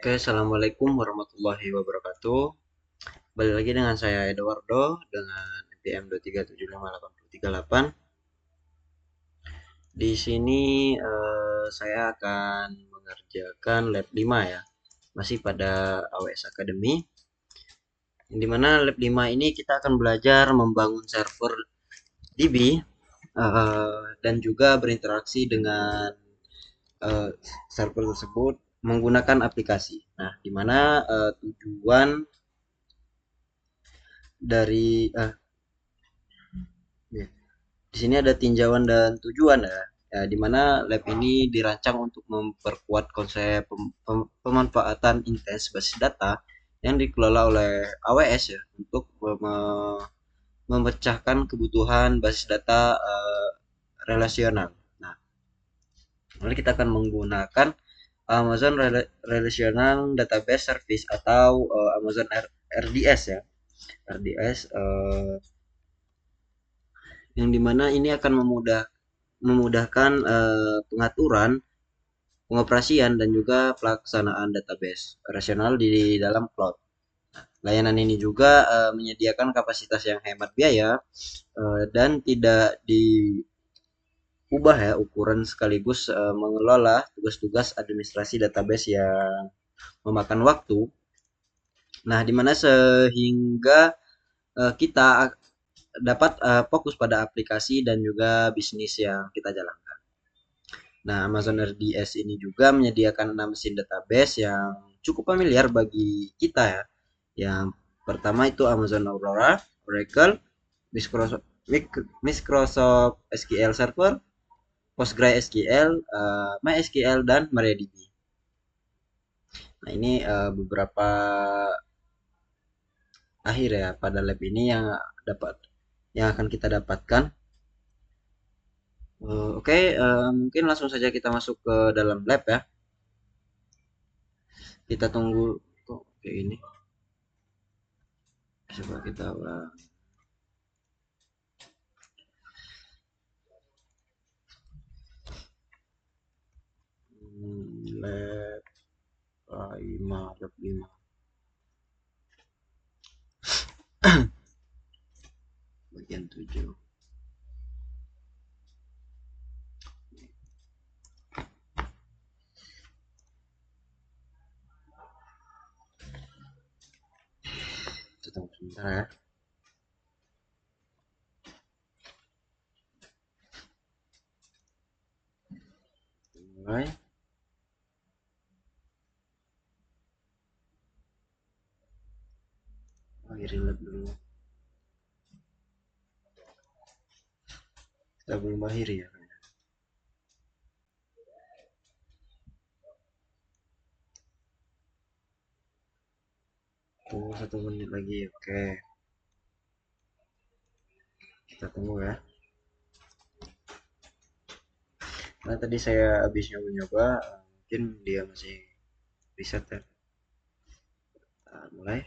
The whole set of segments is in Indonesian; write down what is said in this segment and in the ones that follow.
Oke, assalamualaikum warahmatullahi wabarakatuh. Balik lagi dengan saya Eduardo dengan NPM 2375838. Di sini saya akan mengerjakan lab 5 ya. Masih pada AWS Academy. Di mana lab 5 ini kita akan belajar membangun server DB dan juga berinteraksi dengan eh, server tersebut menggunakan aplikasi. Nah, di mana tujuan dari ya, di sini ada tinjauan dan tujuan ya. Ya, di mana lab ini dirancang untuk memperkuat konsep pemanfaatan intens basis data yang dikelola oleh AWS ya untuk memecahkan kebutuhan basis data relasional. Nah, lalu kita akan menggunakan Amazon Relational Database Service atau Amazon RDS ya. RDS yang dimana ini akan memudahkan pengaturan, pengoperasian, dan juga pelaksanaan database rasional di dalam cloud. Layanan ini juga menyediakan kapasitas yang hemat biaya dan tidak diubah ya ukuran sekaligus mengelola tugas-tugas administrasi database yang memakan waktu. Nah, dimana sehingga kita dapat fokus pada aplikasi dan juga bisnis yang kita jalankan. Nah, Amazon RDS ini juga menyediakan 6 mesin database yang cukup familiar bagi kita ya. Yang pertama itu Amazon Aurora, Oracle, Microsoft SQL Server, PostgreSQL, MySQL, dan MariaDB. Nah, ini beberapa akhir ya pada lab ini yang akan kita dapatkan. Oke, mungkin langsung saja kita masuk ke dalam lab ya. Kita tunggu kok kayak ini. Coba kita lab 5, lab 5. Bagian 7. Kita tunggu sebentar ya. Mulai. Akhiri lab dulu. Kita belum akhiri ya. Tunggu 1 menit lagi. Oke. Kita tunggu ya. Nah, tadi saya habis nyoba-nyoba, mungkin dia masih reset ya. Nah, mulai.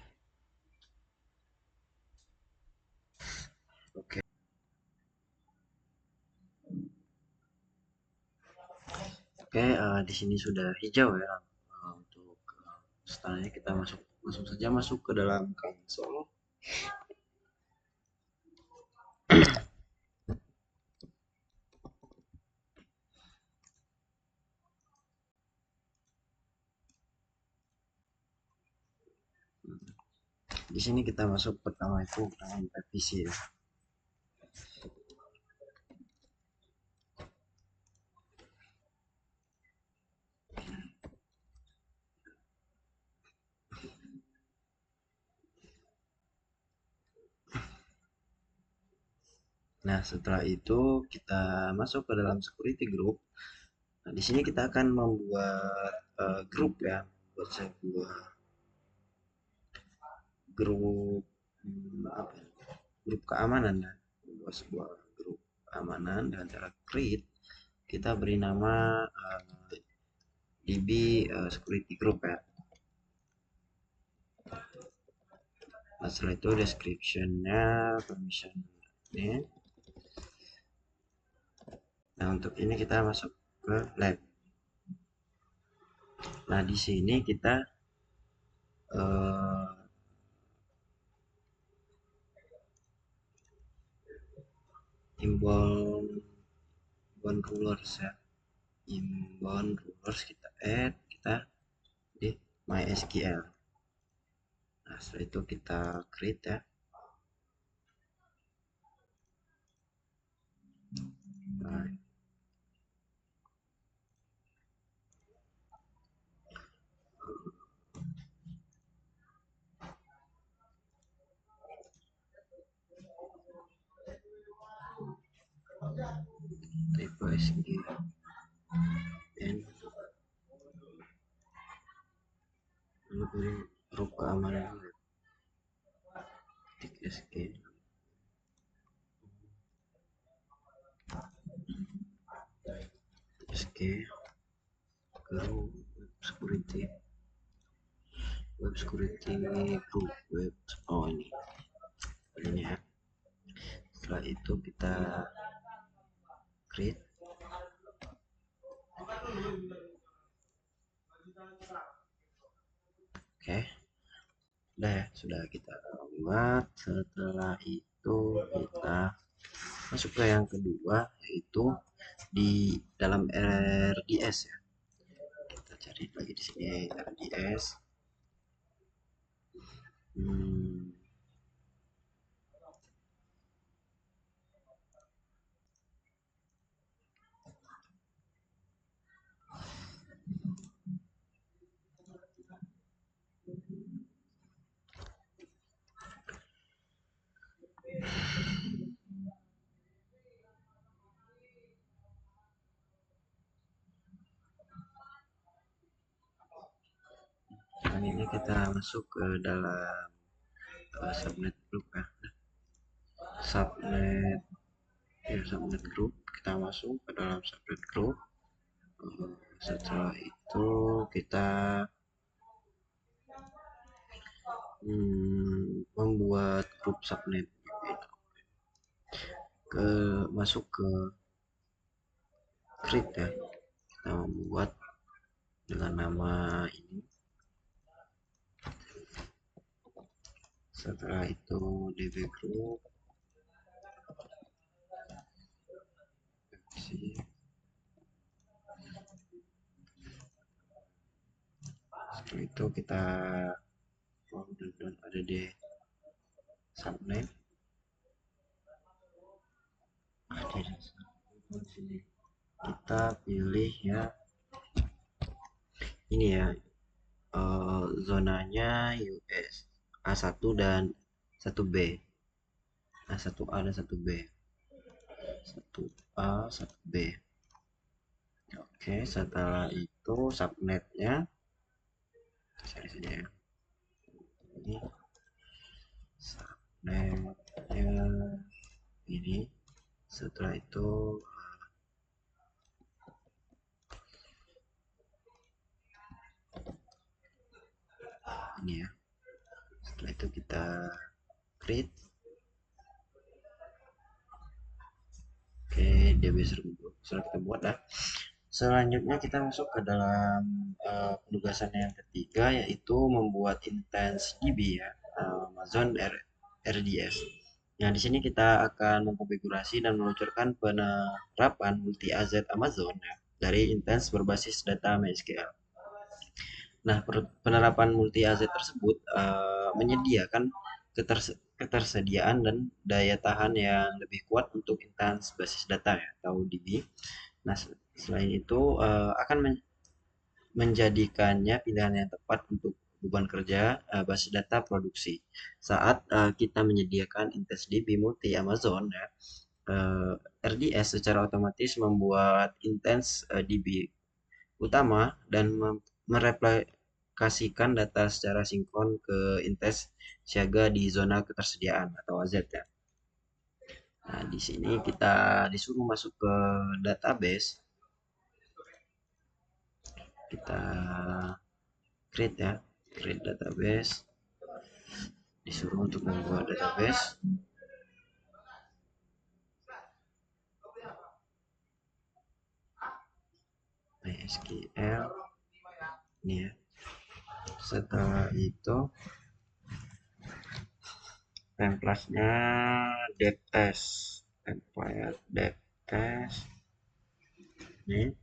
Oke. Oke, di sini sudah hijau ya. Untuk setelahnya kita langsung saja masuk ke dalam konsol. Di sini kita masuk pertama itu dalam revisi ya. Nah, setelah itu kita masuk ke dalam security group. Nah, di sini kita akan membuat grup ya, buat sebuah grup apa ya, grup keamanan ya, buat sebuah grup keamanan dengan cara create. Kita beri nama DB security group ya. Nah, setelah itu descriptionnya, permissionnya. Nah, untuk ini kita masuk ke lab. Nah, di sini kita eh, inbound rulers ya, inbound rulers kita add, kita di MySQL. Nah, setelah itu kita create ya. Nah, type SG and lalu huruf keamanan ketik SG SG group web security group web, oh ini ya. Setelah itu kita create. Oke, udah ya, sudah kita buat. Setelah itu kita masuk ke yang kedua, yaitu di dalam RDS ya. Kita cari lagi di sini RDS. Dan ini kita masuk ke dalam subnet group ya. Subnet group, kita masuk ke dalam subnet group. Setelah itu kita membuat grup subnet, masuk ke create ya. Kita membuat dengan nama ini. Setelah itu db group, setelah itu kita dan ada di subnet, ada di sini kita pilih ya, ini ya, zonanya US A1 dan 1B, A1A dan 1B, 1A 1B. Oke, setelah itu subnetnya cari saja ya, ini subnetnya ini. Setelah itu ini ya. Setelah itu kita create. Oke, DB server sudah kita buat lah. Selanjutnya kita masuk ke dalam penugasan yang ketiga, yaitu membuat instance DB ya, Amazon RDS. Nah, di sini kita akan mengkonfigurasi dan meluncurkan penerapan multi AZ Amazon ya, dari instance berbasis data MySQL. Nah, penerapan multi AZ tersebut menyediakan ketersediaan dan daya tahan yang lebih kuat untuk instance basis data ya, atau DB. Nah, selain itu akan menjadikannya pilihan yang tepat untuk beban kerja basis data produksi. Saat kita menyediakan instance DB multi Amazon ya, RDS secara otomatis membuat instance DB utama dan mereplikasikan data secara sinkron ke instance siaga di zona ketersediaan atau AZ ya. Nah, di sini kita disuruh masuk ke database. Kita create ya, create database. Disuruh untuk membuat database. MySQL ini ya. Setelah itu template-nya dev test, template dev test ini.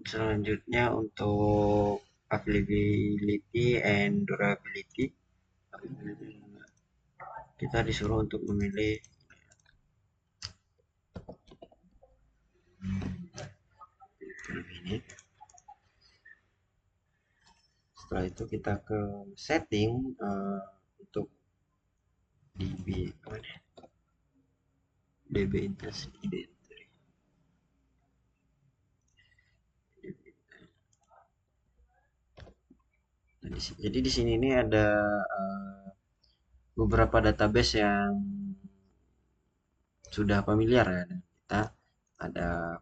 Selanjutnya untuk availability and durability, kita disuruh untuk memilih ini. Setelah itu kita ke setting untuk DB intensity. Nah, jadi di sini ini ada beberapa database yang sudah familiar ya dengan kita. Ada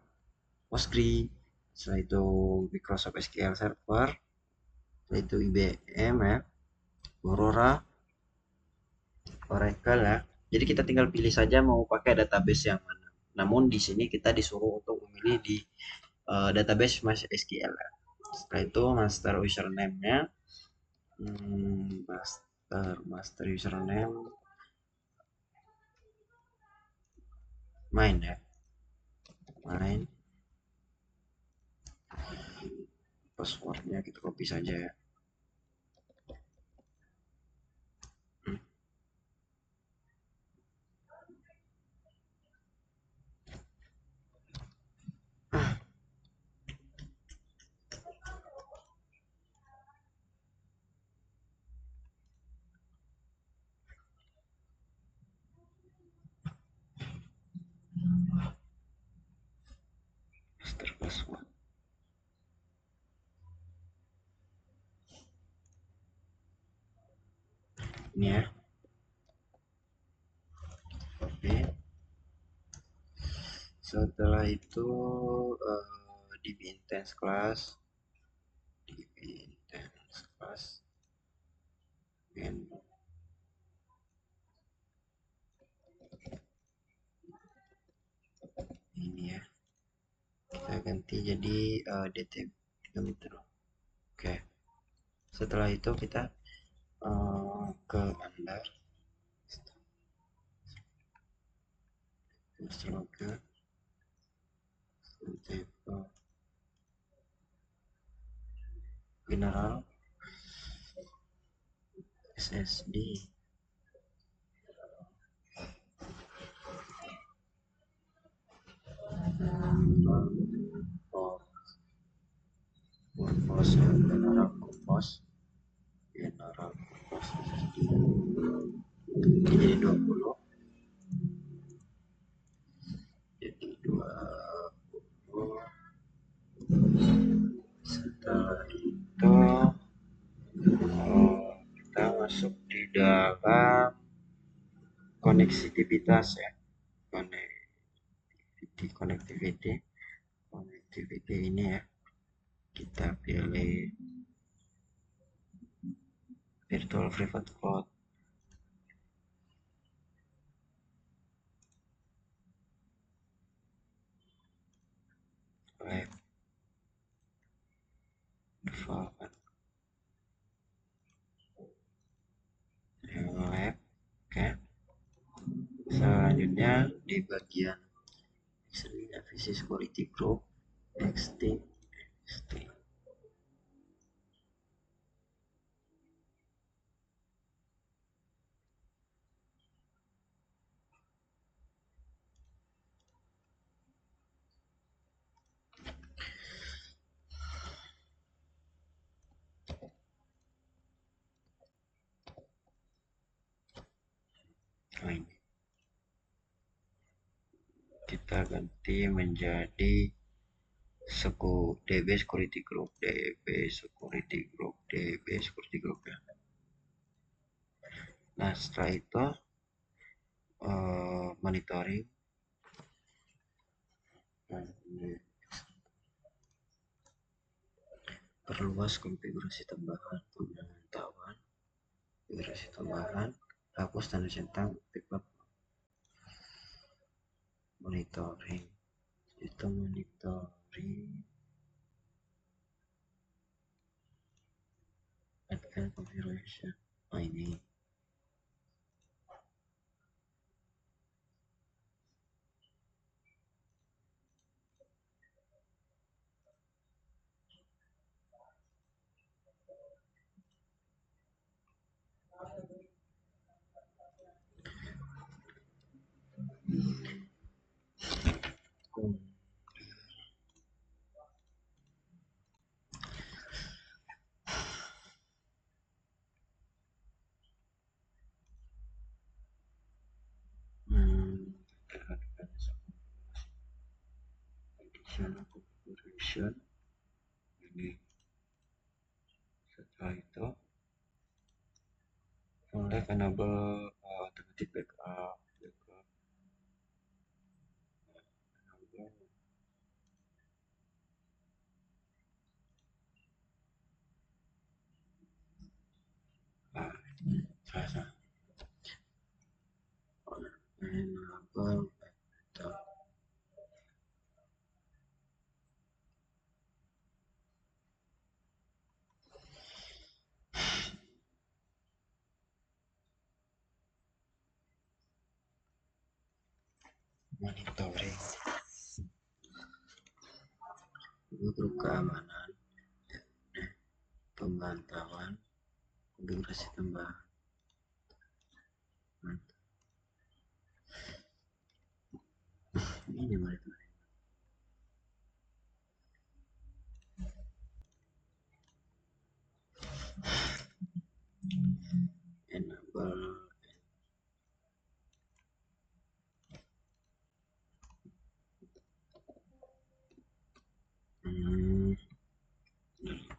Postgre, setelah itu Microsoft SQL Server, setelah itu IBM ya, Aurora, Oracle ya. Jadi kita tinggal pilih saja mau pakai database yang mana. Namun di sini kita disuruh untuk memilih di database MySQL ya. Setelah itu master username-nya, master username main ya, main. Passwordnya kita copy saja ya. Master password ini ya. Oke. Setelah itu DB intense class, DB intense class, dan ini ya, kita ganti jadi DTB meter. Oke. Setelah itu kita ke under, setelah ke general SSD, compose ya, general compose, general compose SSD. Oke, jadi 20, jadi 20. Setelah itu kita masuk di dalam konektivitas ya, connectivity ini ya, kita pilih virtual private cloud. Web development web. Oke. Selanjutnya di bagian visi security group extend. Nah, ini kita ganti menjadi DB security group, DB security group, DB security group ya. Nah, setelah itu monitoring, perluas konfigurasi tambahan, pemantauan konfigurasi tambahan, hapus tanda centang, backup, monitoring, itu monitoring configuration. Oh ini. Hmm, additional configuration ini. Setelah itu mulai enable automatic backup, enable. Ah, salah. Enable backup. Monitoring grup keamanan, pemantauan, konfigurasi tambahan. Ini monitoring. Enable. Hmm,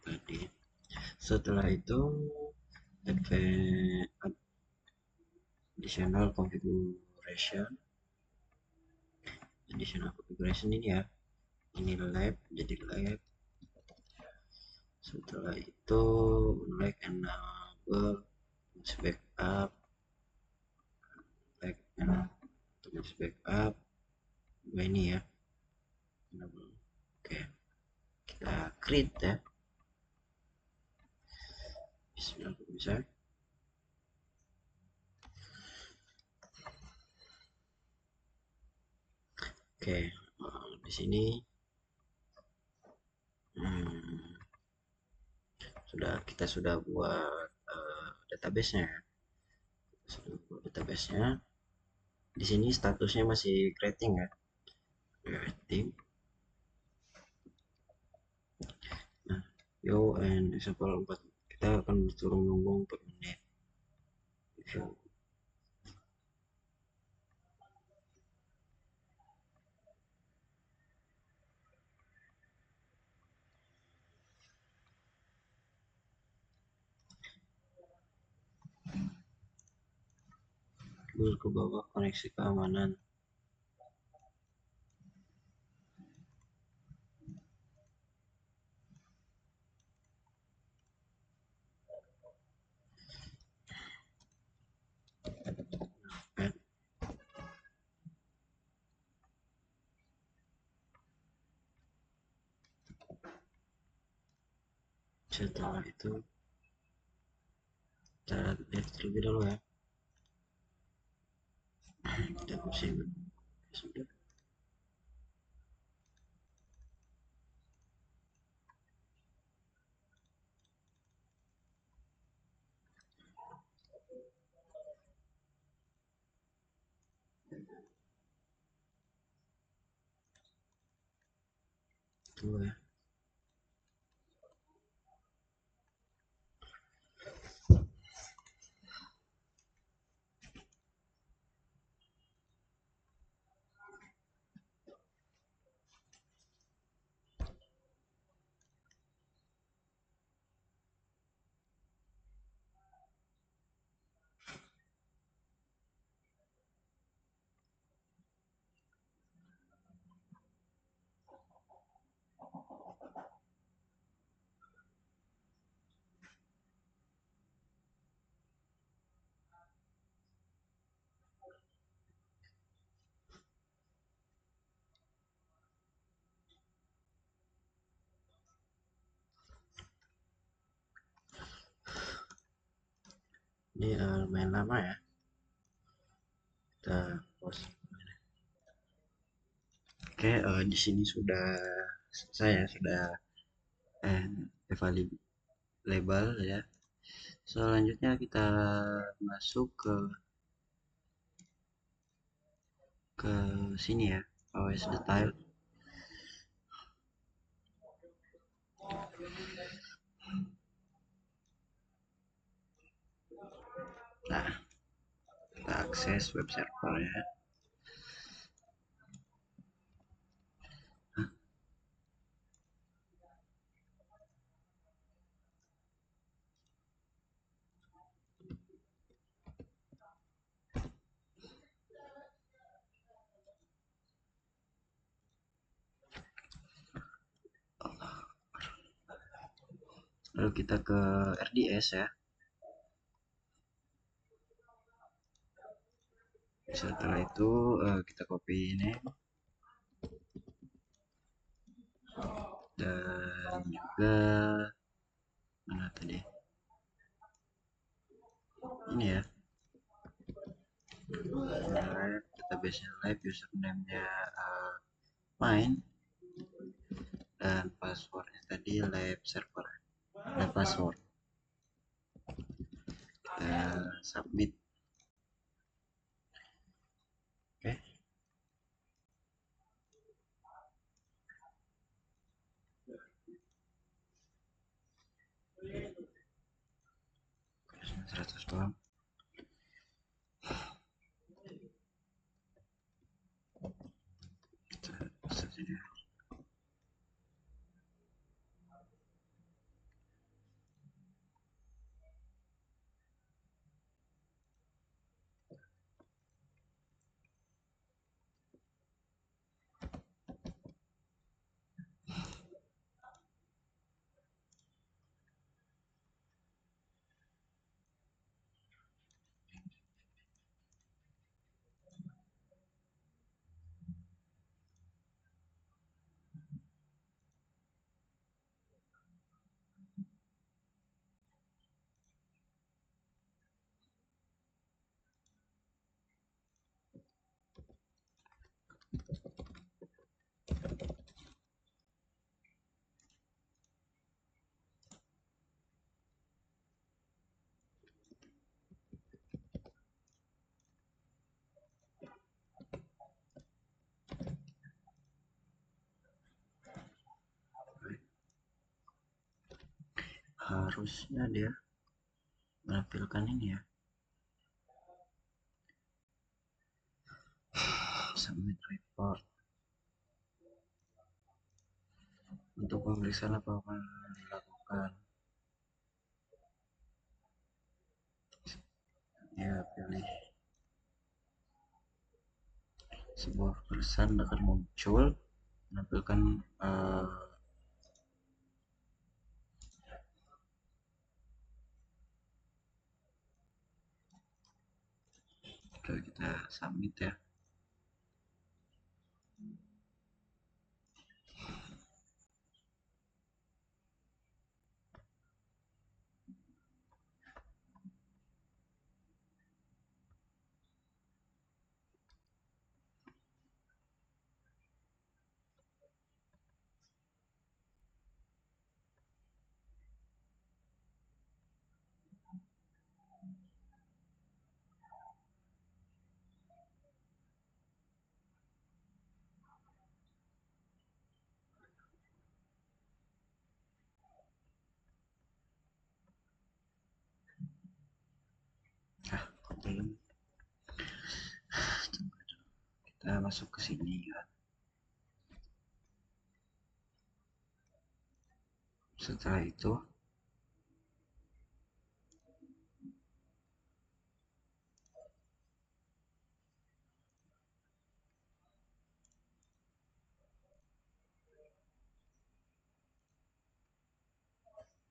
tadi. Setelah itu additional configuration. Additional configuration ini ya. Ini lab, jadi lab. Setelah itu like enable backup, like enable backup. Ini ya. Enable. Oke, kita create ya. Bismillah, bisa. Oke, di sini kita sudah buat database-nya. Database-nya. Di sini statusnya masih creating ya. Creating. Nah, yo and example 4 kita akan disuruh menunggu 4 menit. Terus ke bawah koneksi keamanan. Add. Setelah itu kita lihat terlebih dahulu ya. Kita pusing sudah. Tunggu ya. Ini lumayan lama ya. Kita pause. Oke, di sini sudah saya sudah available ya. Selanjutnya kita masuk ke sini ya, OS detail. Nah, kita akses web server ya. Lalu kita ke RDS ya. Setelah itu kita copy ini dan juga mana tadi ini ya, live database live, username-nya main, dan passwordnya tadi live server dan password. Kita submit. Oke, cuma 100 doang. Kita sini. Harusnya dia menampilkan ini ya, submit report. Untuk pemeriksaan apa yang dilakukan, ya pilih sebuah pesan akan muncul menampilkan kita submit ya. Belum, kita masuk ke sini ya. Setelah itu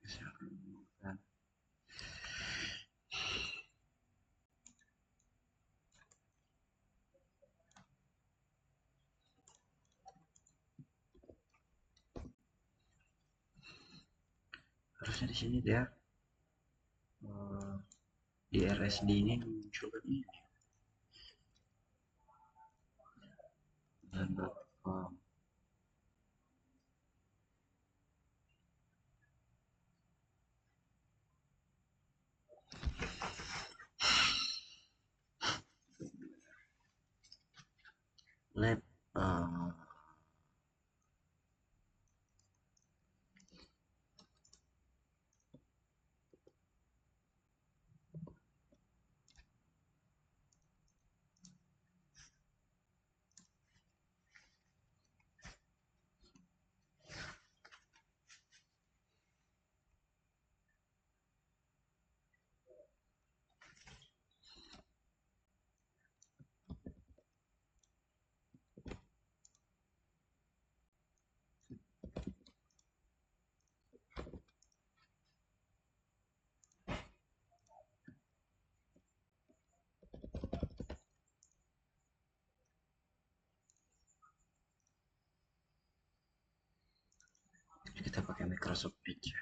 bisa menemukan harusnya di sini dia Di RSD ini munculkan ini dan lab kita pakai Microsoft Edge ya.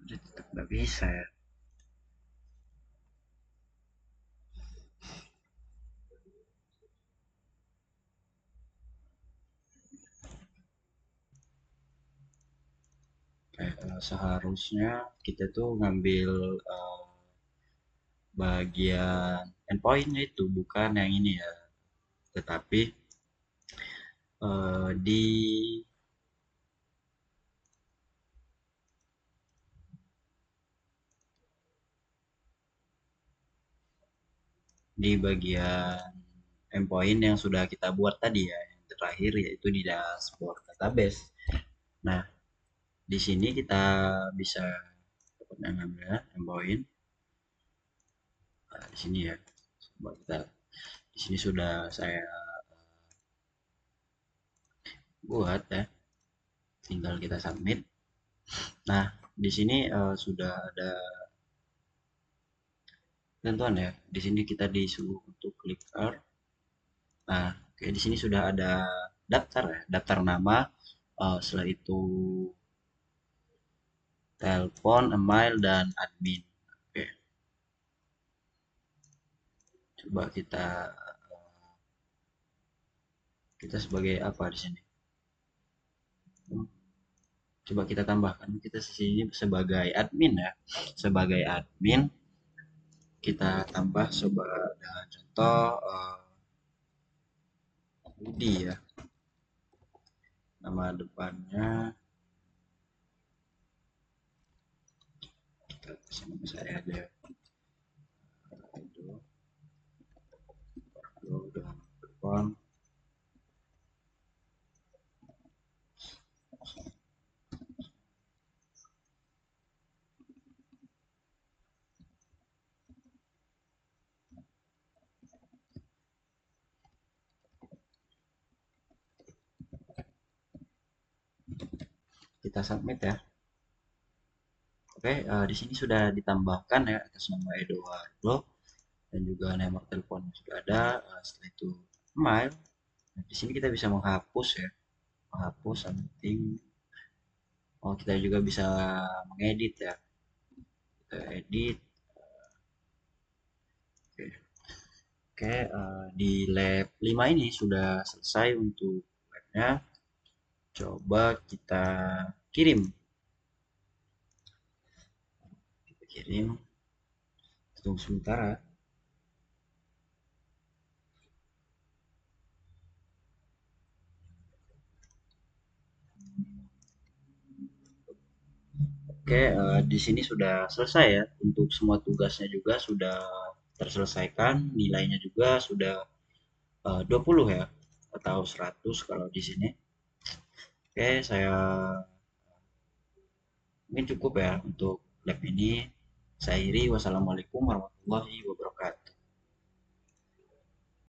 Jadi tetap nggak bisa ya. Seharusnya kita tuh ngambil bagian endpointnya itu bukan yang ini ya, tetapi di bagian endpoint yang sudah kita buat tadi ya, yang terakhir yaitu di dashboard database. Nah, di sini kita bisa ngambil endpoint. Nah, di sini ya, coba kita di sini sudah saya buat ya, tinggal kita submit. Nah, di sini sudah ada tentuan ya. Di sini kita disuruh untuk klik earth. Nah, oke, di sini sudah ada daftar ya, daftar nama. Setelah itu telepon, email, dan admin. Oke, coba kita sebagai apa di sini? Coba kita tambahkan kita di sini sebagai admin ya. Sebagai admin kita tambah coba dengan contoh Budi ya. Nama depannya kita kasih nama saya aja. Itu dengan telepon. Kita submit ya. Oke, di sini sudah ditambahkan ya atas nama Eduardo dan juga nomor telepon sudah ada. Setelah itu email. Nah, di sini kita bisa menghapus ya, menghapus something. Oh, kita juga bisa mengedit ya. Kita edit. Oke, oke. Di lab 5 ini sudah selesai untuk labnya. Coba kita kirim. kirim, tunggu sementara. Oke, di sini sudah selesai ya. Untuk semua tugasnya juga sudah terselesaikan, nilainya juga sudah 20 ya atau 100 kalau di sini. Oke, saya mungkin cukup ya untuk lab ini. Saya akhiri. Wassalamualaikum warahmatullahi wabarakatuh.